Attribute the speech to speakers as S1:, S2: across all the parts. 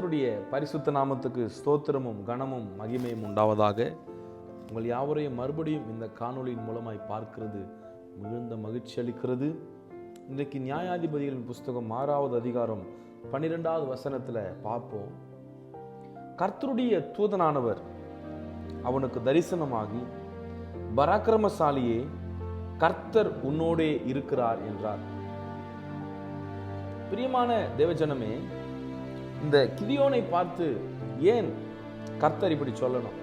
S1: கர்த்தருடைய பரிசுத்த நாமத்துக்கு ஸ்தோத்திரமும் கனமும் மகிமையும் உண்டாவதாக. உங்கள் யாவரையும் மறுபடியும் இந்த காணொளியின் மூலமாய் பார்க்கிறது மிகுந்த மகிழ்ச்சி அளிக்கிறது. இன்றைக்கு நியாயாதிபதிகளின் புஸ்தகம் 6வது அதிகாரம் 12வது வசனத்தில் பார்ப்போம். கர்த்தருடைய தூதனானவர் அவனுக்கு தரிசனமாகி, பராக்கிரமசாலியே, கர்த்தர் உன்னோடே இருக்கிறார் என்றார். பிரியமான தேவஜனமே, இந்த கிதியோனை பார்த்து ஏன் கர்த்தர் இப்படி சொல்லணும்?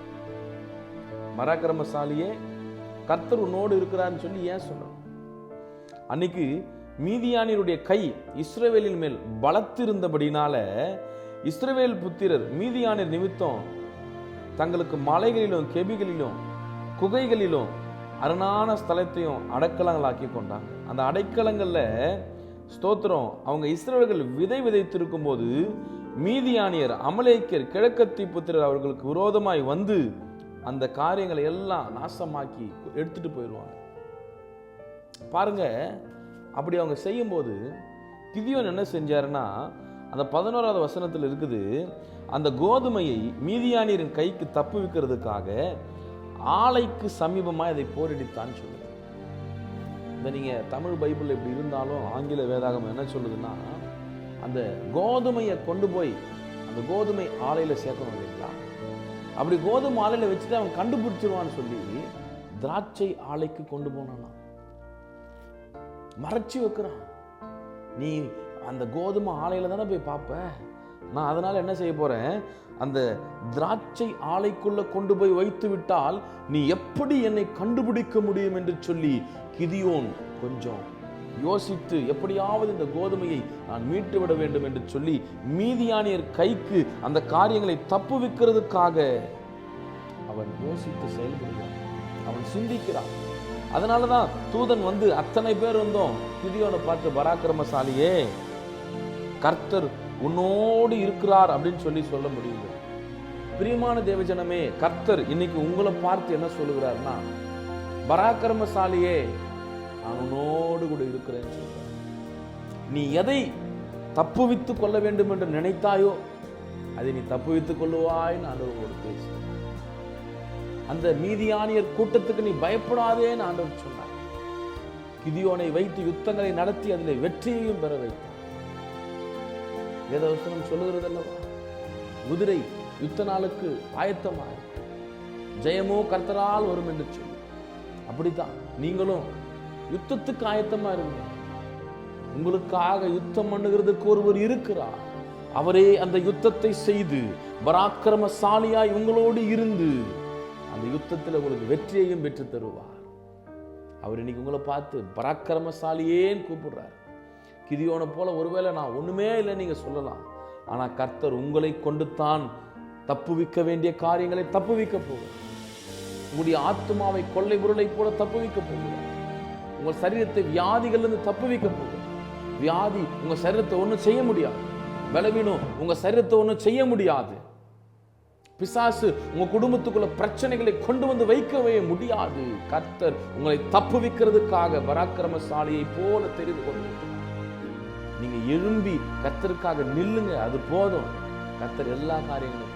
S1: பராக்கிரமசாலியே, கர்த்தர் உன்னோடு இருக்கிறார்னு சொல்லி ஏன் சொல்லணும்? அன்னைக்கு மீதியானியருடைய கை இஸ்ரவேலின் மேல் பலத்திருந்தபடினால இஸ்ரவேல் புத்திரர் மீதியானியர் நிமித்தம் தங்களுக்கு மலைகளிலும் கெபிகளிலும் குகைகளிலும் அரணான ஸ்தலத்தையும் அடைக்கலங்களாக்கி கொண்டாங்க. அந்த அடைக்கலங்கள்ல ஸ்தோத்திரம், அவங்க இஸ்ரவேலர்கள் விதை விதைத்திருக்கும் போது மீதியானியர், அமலேக்கியர், கிழக்கத்தி புத்திரர் அவர்களுக்கு விரோதமாய் வந்து அந்த காரியங்களை எல்லாம் நாசமாக்கி எடுத்துட்டு போயிடுவாங்க. பாருங்க, அப்படி அவங்க செய்யும் போது கிதியோன் என்ன செஞ்சாருன்னா, அந்த 11வது வசனத்தில் இருக்குது, அந்த கோதுமையை மீதியானியரின் கைக்கு தப்பு வைக்கிறதுக்காக ஆலைக்கு சமீபமாக அதை போரடித்தான்னு சொல்லுது. இந்த நீங்க தமிழ் பைபிள் எப்படி இருந்தாலும் ஆங்கில வேதாகம் என்ன சொல்லுதுன்னா, அந்த கோதுமையை கொண்டு போய் அந்த கோதுமை ஆலையில சேர்க்கணும் இல்லைங்களா? அப்படி கோதுமை ஆலையில வச்சுட்டு அவன் கண்டுபிடிச்சிருவான்னு சொல்லி திராட்சை ஆலைக்கு கொண்டு போனானா, மறைச்சு வைக்கிறான். நீ அந்த கோதுமை ஆலையில தானே போய் பார்ப்ப, நான் அதனால என்ன செய்ய போறேன், அந்த திராட்சை ஆலைக்குள்ள கொண்டு போய் வைத்து விட்டால் நீ எப்படி என்னை கண்டுபிடிக்க முடியும் என்று சொல்லி கிதியோன் கொஞ்சம் யோசித்து, எப்படியாவது இந்த கோதுமையை நான் மீட்டு விட வேண்டும் என்று சொல்லி மீதியானியர் கைக்கு அந்த காரியங்களை தப்புவிக்கிறதுக்காக அவன் யோசித்து செயல்படுகிறான், அவன் சிந்திக்கிறான். அதனாலதான் தூதன் வந்து அத்தனை பேர் வந்தோம் கிதியோனை பார்த்து, பராக்கிரமசாலியே, கர்த்தர் உன்னோடு இருக்கிறார் அப்படின்னு சொல்லி சொல்ல முடியுது. பிரியமான தேவஜனமே, கர்த்தர் இன்னைக்கு உங்களை பார்த்து என்ன சொல்லுகிறார்னா, பராக்கிரமசாலியே, நான் உன்னோடு கூட இருக்கிறேன்னு சொல்றார். நீ எதை தப்புவித்துக் கொள்ள வேண்டும் என்று நினைத்தாயோ அதை நீ தப்புவித்துக் கொள்ளுவாய்ன்னு ஆண்டவரோடு பேசு. அந்த மீதியானியர் கூட்டத்துக்கு நீ பயப்படாதேன்னு ஆண்டவர் சொன்னார். கிதியோனை வைத்து யுத்தங்களை நடத்தி அதில் வெற்றியையும் பெற வைத்தார். வேதவசனம் சொல்லுகிறது அல்லவா, குதிரை யுத்த நாளுக்கு ஆயத்தமாக, ஜெயமோ கர்த்தரால் வரும் என்று சொல்லி. அப்படித்தான் நீங்களும் யுத்தத்துக்கு ஆயத்தமா இருங்க. உங்களுக்காக யுத்தம் பண்ணுகிறதுக்கு ஒருவர் இருக்கிறார். அவரே அந்த யுத்தத்தை செய்து பராக்கிரமசாலியாய் உங்களோடு இருந்து அந்த யுத்தத்தில் உங்களுக்கு வெற்றியையும் பெற்று தருவார். அவர் இன்னைக்கு உங்களை பார்த்து பராக்கிரமசாலியேன்னு கூப்பிடுறார். கிதியோனை போல ஒருவேளை நான் ஒண்ணுமே இல்லை நீங்க சொல்லலாம், ஆனா கர்த்தர் உங்களை கொண்டு தான் தப்புவிக்க வேண்டிய காரியங்களை தப்புவிக்க போகிறார். உங்களுடைய ஆத்மாவை கொள்ளை பொருளை போல தப்புவிக்க போகிறார். உங்கள் சரீரத்தை வியாதிகளிலிருந்து தப்புவிக்க போகிறார். வியாதி உங்க சரீரத்தை ஒன்றும் செய்ய முடியாது. பலவீனம் உங்க சரீரத்தை ஒன்றும் செய்ய முடியாது. பிசாசு உங்க குடும்பத்துக்குள்ள பிரச்சனைகளை கொண்டு வந்து வைக்கவே முடியாது. கர்த்தர் உங்களை தப்புவிக்கிறதுக்காக பராக்கிரமசாலியை போல தெரிந்து கொண்டு நீங்க எழும்பி கர்த்தருக்காக நில்லுங்க, அது போதும். கர்த்தர் எல்லா காரியங்களும்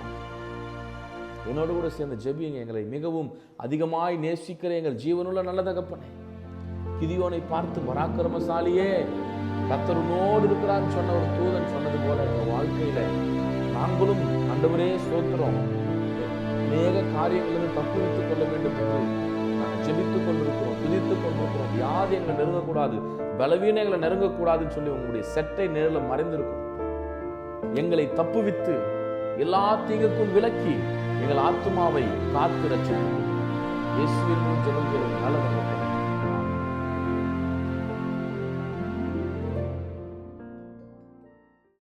S1: என்னோடு கூட சேர்ந்து ஜெபியுங்க. எங்களை மிகவும் அதிகமாய் நேசிக்கிற எங்கள் ஜீவனுள்ள நல்ல தகப்பனே, கிதியோனை பார்த்து பராக்கிரமசாலியே, கர்த்தர் உன்னோடு இருக்கிறான்னு சொன்ன ஒரு தூதன் சொன்னது போல எங்க வாழ்க்கையில நாங்களும் ஆண்டவரே ஸ்தோத்திரம், அநேக காரியங்களிலிருந்து தப்புவித்துக் கொள்ள வேண்டும் என்று நாங்கள் ஜெபித்துக் கொண்டிருக்கிறோம், துதித்துக் கொண்டிருக்கிறோம். வியாதி எங்களை நெருங்கக்கூடாது, பலவீனம் எங்களை நெருங்கக்கூடாதுன்னு சொல்லி உங்களுடைய செட்டை நேரில் மறைந்திருக்கும். எங்களை தப்புவித்து எல்லா தீங்குக்கும் விலக்கி எங்கள் ஆத்துமாவை காத்து ரட்சிக்கும். இயேசுவின் ஜெபம் நல்ல